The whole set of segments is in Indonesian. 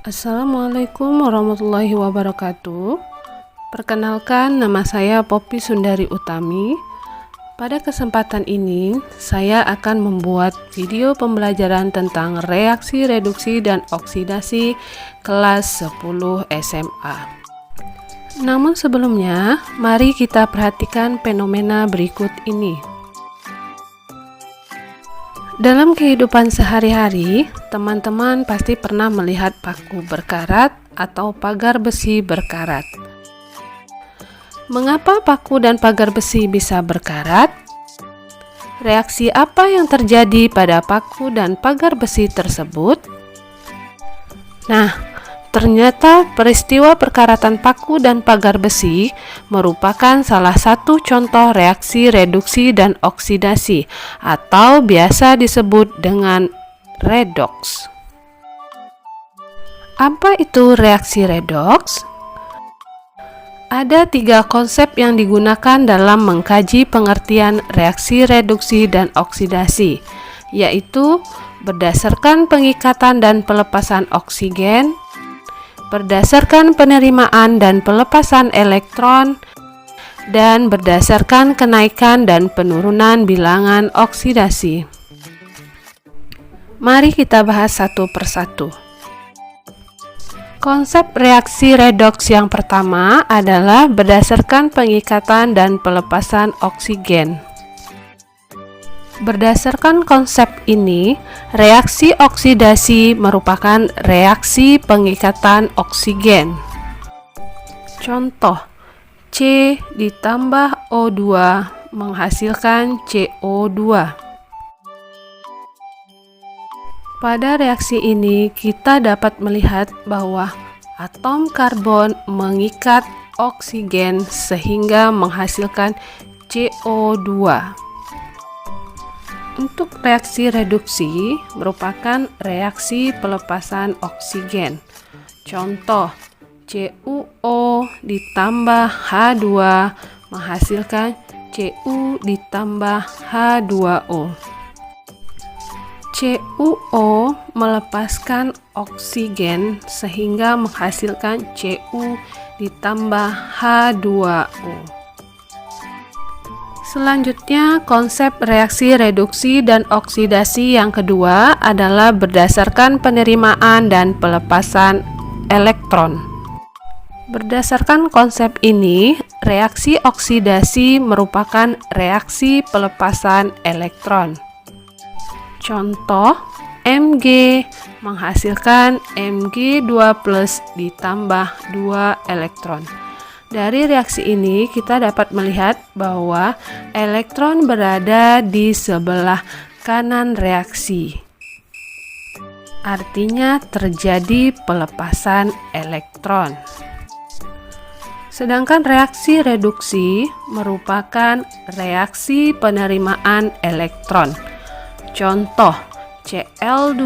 Assalamualaikum warahmatullahi wabarakatuh. Perkenalkan, nama saya Poppy Sundari Utami. Pada kesempatan ini, saya akan membuat video pembelajaran tentang reaksi reduksi dan oksidasi kelas 10 SMA. Namun sebelumnya, mari kita perhatikan fenomena berikut ini. Dalam kehidupan sehari-hari, teman-teman pasti pernah melihat paku berkarat atau pagar besi berkarat. Mengapa paku dan pagar besi bisa berkarat? Reaksi apa yang terjadi pada paku dan pagar besi tersebut? Nah, ternyata peristiwa perkaratan paku dan pagar besi merupakan salah satu contoh reaksi reduksi dan oksidasi atau biasa disebut dengan redoks. Apa itu reaksi redoks? Ada 3 konsep yang digunakan dalam mengkaji pengertian reaksi reduksi dan oksidasi, yaitu berdasarkan pengikatan dan pelepasan oksigen, berdasarkan penerimaan dan pelepasan elektron, dan berdasarkan kenaikan dan penurunan bilangan oksidasi. Mari kita bahas satu persatu. Konsep reaksi redoks yang pertama adalah berdasarkan pengikatan dan pelepasan oksigen. Berdasarkan konsep ini, reaksi oksidasi merupakan reaksi pengikatan oksigen. Contoh, C ditambah O2 menghasilkan CO2. Pada reaksi ini, kita dapat melihat bahwa atom karbon mengikat oksigen sehingga menghasilkan CO2. Untuk reaksi reduksi merupakan reaksi pelepasan oksigen. Contoh, CuO ditambah H2 menghasilkan Cu ditambah H2O. CuO melepaskan oksigen sehingga menghasilkan Cu ditambah H2O. Selanjutnya, konsep reaksi reduksi dan oksidasi yang kedua adalah berdasarkan penerimaan dan pelepasan elektron. Berdasarkan konsep ini, reaksi oksidasi merupakan reaksi pelepasan elektron. Contoh, Mg menghasilkan Mg2+ ditambah 2 elektron. Dari reaksi ini, kita dapat melihat bahwa elektron berada di sebelah kanan reaksi. Artinya terjadi pelepasan elektron. Sedangkan reaksi reduksi merupakan reaksi penerimaan elektron. Contoh, Cl2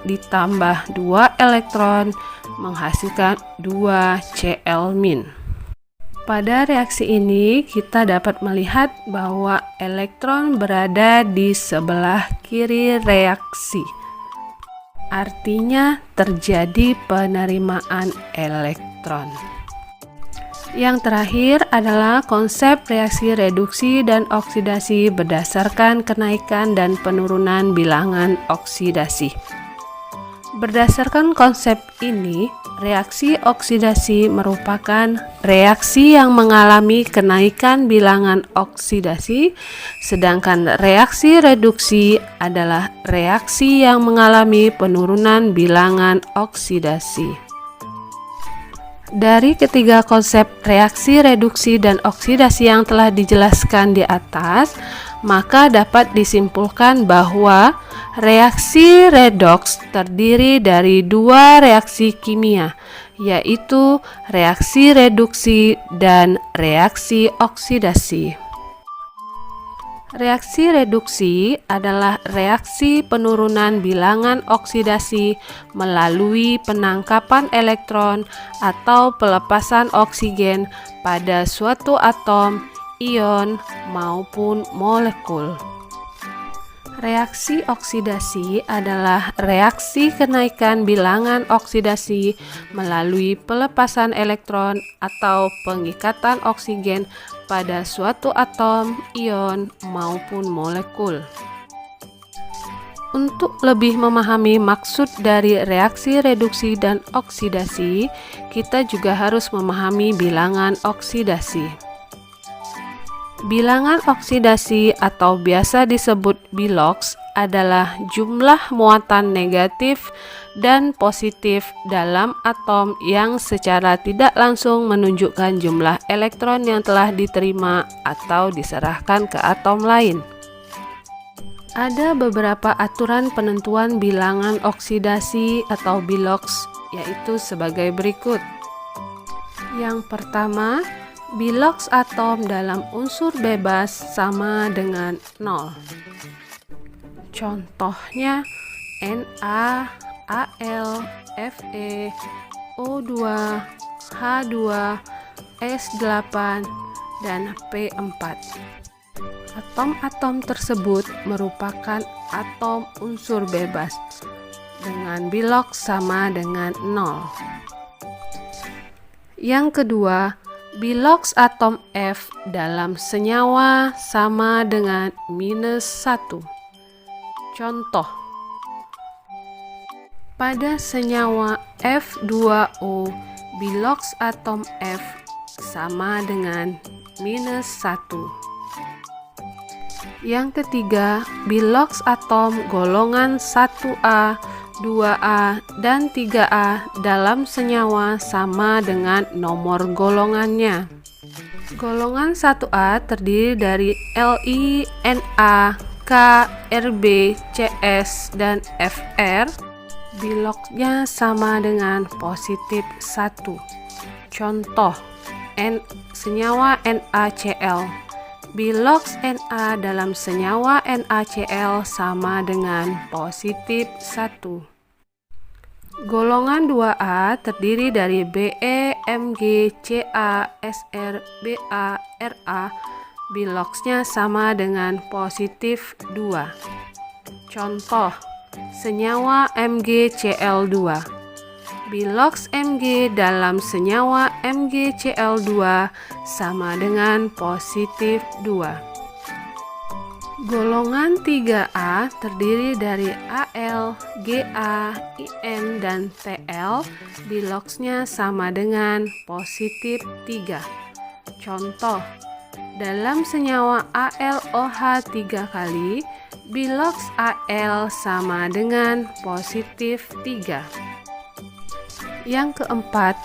ditambah 2 elektron menghasilkan 2 Cl-. Pada reaksi ini, kita dapat melihat bahwa elektron berada di sebelah kiri reaksi. Artinya terjadi penerimaan elektron. Yang terakhir adalah konsep reaksi reduksi dan oksidasi berdasarkan kenaikan dan penurunan bilangan oksidasi. Berdasarkan konsep ini, reaksi oksidasi merupakan reaksi yang mengalami kenaikan bilangan oksidasi, sedangkan reaksi reduksi adalah reaksi yang mengalami penurunan bilangan oksidasi. Dari ketiga konsep reaksi reduksi dan oksidasi yang telah dijelaskan di atas, maka dapat disimpulkan bahwa reaksi redoks terdiri dari 2 reaksi kimia, yaitu reaksi reduksi dan reaksi oksidasi. Reaksi reduksi adalah reaksi penurunan bilangan oksidasi melalui penangkapan elektron atau pelepasan oksigen pada suatu atom, ion, maupun molekul. Reaksi oksidasi adalah reaksi kenaikan bilangan oksidasi melalui pelepasan elektron atau pengikatan oksigen pada suatu atom, ion, maupun molekul. Untuk lebih memahami maksud dari reaksi reduksi dan oksidasi, kita juga harus memahami bilangan oksidasi. Bilangan oksidasi atau biasa disebut biloks adalah jumlah muatan negatif dan positif dalam atom yang secara tidak langsung menunjukkan jumlah elektron yang telah diterima atau diserahkan ke atom lain. Ada beberapa aturan penentuan bilangan oksidasi atau biloks, yaitu sebagai berikut. Yang pertama, biloks atom dalam unsur bebas sama dengan 0. Contohnya Na, Al, Fe, O2, H2, S8, dan P4. Atom-atom tersebut merupakan atom unsur bebas dengan biloks sama dengan 0. Yang kedua, biloks atom F dalam senyawa sama dengan -1. Contoh, pada senyawa F2O, biloks atom F sama dengan -1. Yang ketiga, biloks atom golongan 1A, 2A, dan 3A dalam senyawa sama dengan nomor golongannya. Golongan 1A terdiri dari Li, Na, K, Rb, Cs, dan Fr. Biloksnya sama dengan positif 1. Contoh, senyawa NaCl. Biloks Na dalam senyawa NaCl sama dengan positif 1. Golongan 2A terdiri dari Be, Mg, Ca, Sr, Ba, Ra. Biloksnya sama dengan positif 2. Contoh, senyawa MgCl2. Biloks Mg dalam senyawa MgCl2 sama dengan positif 2. Golongan 3A terdiri dari Al, Ga, In, dan Tl. Biloksnya sama dengan positif 3. Contoh, dalam senyawa AlOH 3 kali, biloks Al sama dengan positif 3. Yang keempat,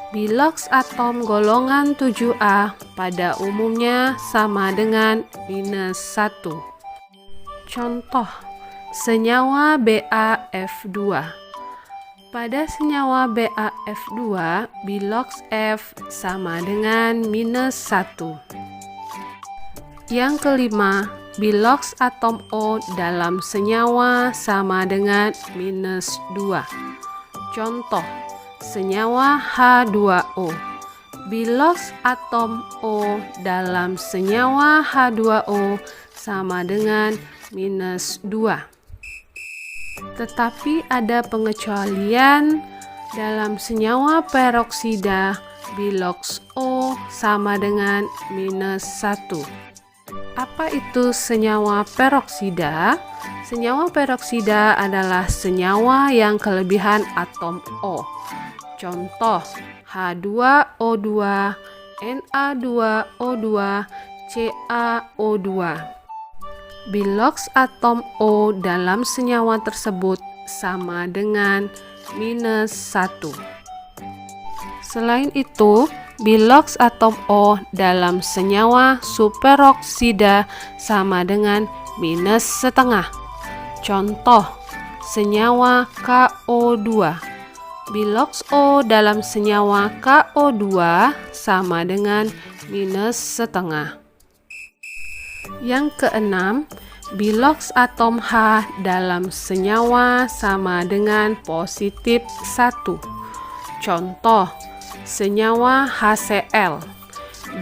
biloks atom golongan 7A pada umumnya sama dengan -1. Contoh, senyawa BaF2. Pada senyawa BaF2, biloks F sama dengan -1. Yang kelima, biloks atom O dalam senyawa sama dengan -2. Contoh, senyawa H2O. Biloks atom O dalam senyawa H2O sama dengan -2. Tetapi ada pengecualian. Dalam senyawa peroksida, biloks O sama dengan -1. Apa itu senyawa peroksida? Senyawa peroksida adalah senyawa yang kelebihan atom O. Contoh, H2O2, Na2O2, CaO2. Biloks atom O dalam senyawa tersebut sama dengan -1. Selain itu, biloks atom O dalam senyawa superoksida sama dengan -1/2. Contoh, senyawa KO2. Biloks O dalam senyawa KO2 sama dengan -1/2. Yang keenam, biloks atom H dalam senyawa sama dengan positif 1. Contoh, senyawa HCl.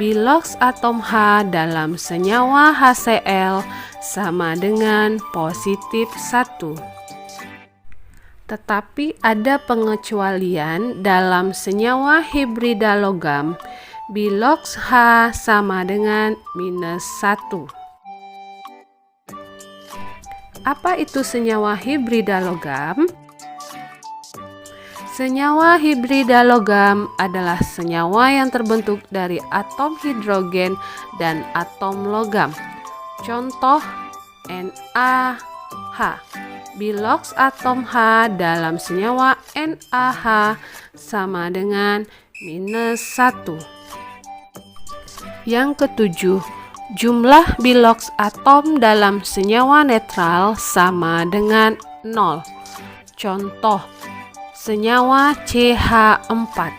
Biloks atom H dalam senyawa HCl sama dengan positif 1. Tetapi ada pengecualian dalam senyawa hibrida logam. Biloks H sama dengan minus 1. Apa itu senyawa hibrida logam? Senyawa hibrida logam adalah senyawa yang terbentuk dari atom hidrogen dan atom logam. Contoh NaH. Biloks atom H dalam senyawa NaH sama dengan minus 1. Yang ketujuh, jumlah biloks atom dalam senyawa netral sama dengan 0. Contoh, senyawa CH4.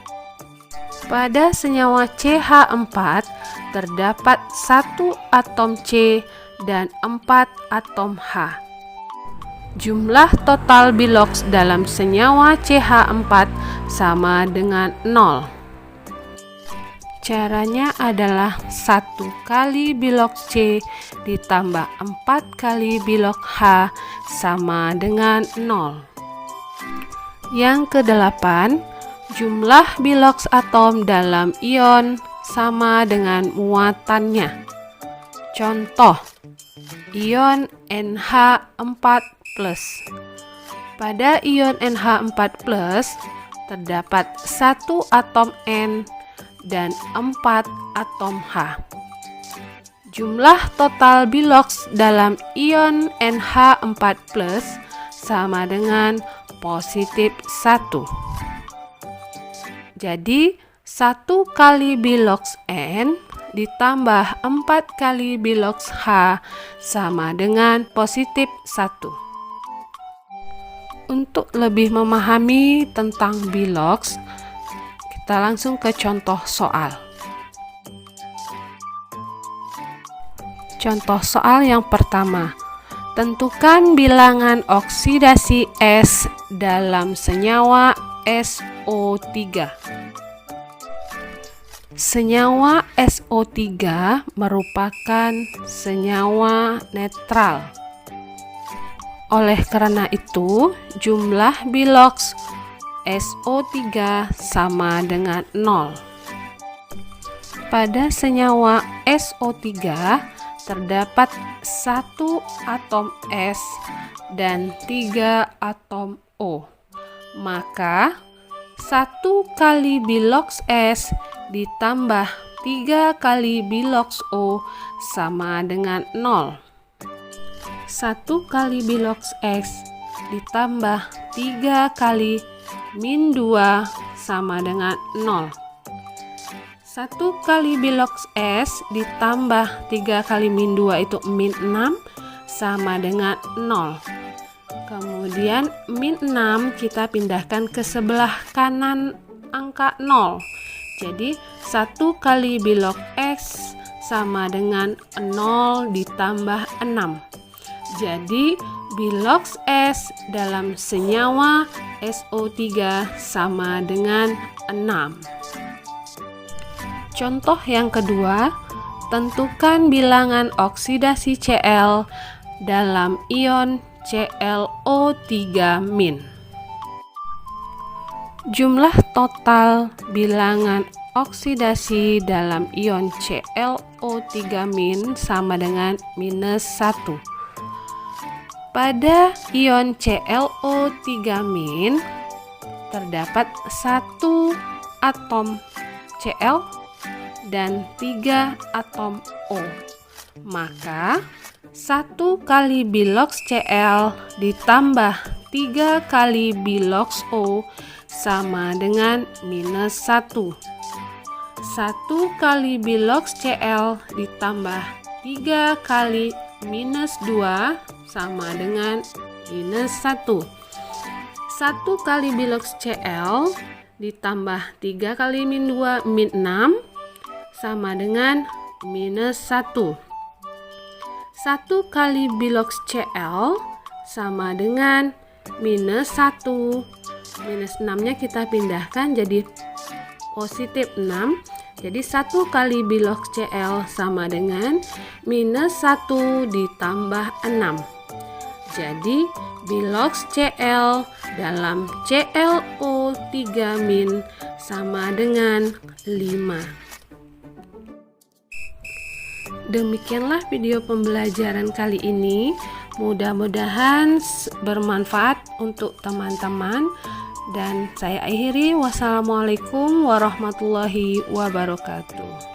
Pada senyawa CH4 terdapat 1 atom C dan 4 atom H. Jumlah total biloks dalam senyawa CH4 sama dengan 0. Caranya adalah 1 kali biloks C ditambah 4 kali biloks H sama dengan 0. Yang kedelapan, jumlah biloks atom dalam ion sama dengan muatannya. Contoh, ion NH4+. Pada ion NH4+, terdapat 1 atom N dan 4 atom H. Jumlah total biloks dalam ion NH4+ sama dengan positif 1. Jadi, 1 kali biloks N ditambah 4 kali biloks H sama dengan positif 1. Untuk lebih memahami tentang biloks, kita langsung ke contoh soal. Contoh soal yang pertama. Tentukan bilangan oksidasi S dalam senyawa SO3. Senyawa SO3 merupakan senyawa netral. Oleh karena itu, jumlah biloks SO3 sama dengan 0. Pada senyawa SO3 terdapat 1 atom S dan 3 atom O. Maka 1 kali biloks S ditambah 3 kali biloks O sama dengan 0. 1 kali biloks X ditambah 3 kali min 2 sama dengan 0. 1 kali biloks S ditambah 3 kali min 2 itu min 6 sama dengan 0. Kemudian min 6 kita pindahkan ke sebelah kanan angka 0. Jadi 1 kali bilok X sama dengan 0 ditambah 6. Jadi biloks S dalam senyawa SO3 sama dengan 6. Contoh yang kedua, tentukan bilangan oksidasi Cl dalam ion ClO3-. Jumlah total bilangan oksidasi dalam ion ClO3- sama dengan minus 1. Pada ion ClO3- terdapat 1 atom Cl dan 3 atom O. Maka 1 kali biloks Cl ditambah 3 kali biloks O sama dengan minus 1. 1 kali biloks Cl ditambah 3 kali minus 2 sama dengan minus 1. 1 kali biloks Cl ditambah 3 kali min 2 min 6 sama dengan minus 1. 1 kali biloks Cl sama dengan minus 1. Minus 6 nya kita pindahkan jadi positif 6 Jadi 1 kali bilog CL sama dengan minus 1 ditambah 6. Jadi bilog CL dalam CLO 3 min sama dengan 5. Demikianlah video pembelajaran kali ini. Mudah-mudahan bermanfaat untuk teman-teman. Dan saya akhiri, wassalamualaikum warahmatullahi wabarakatuh.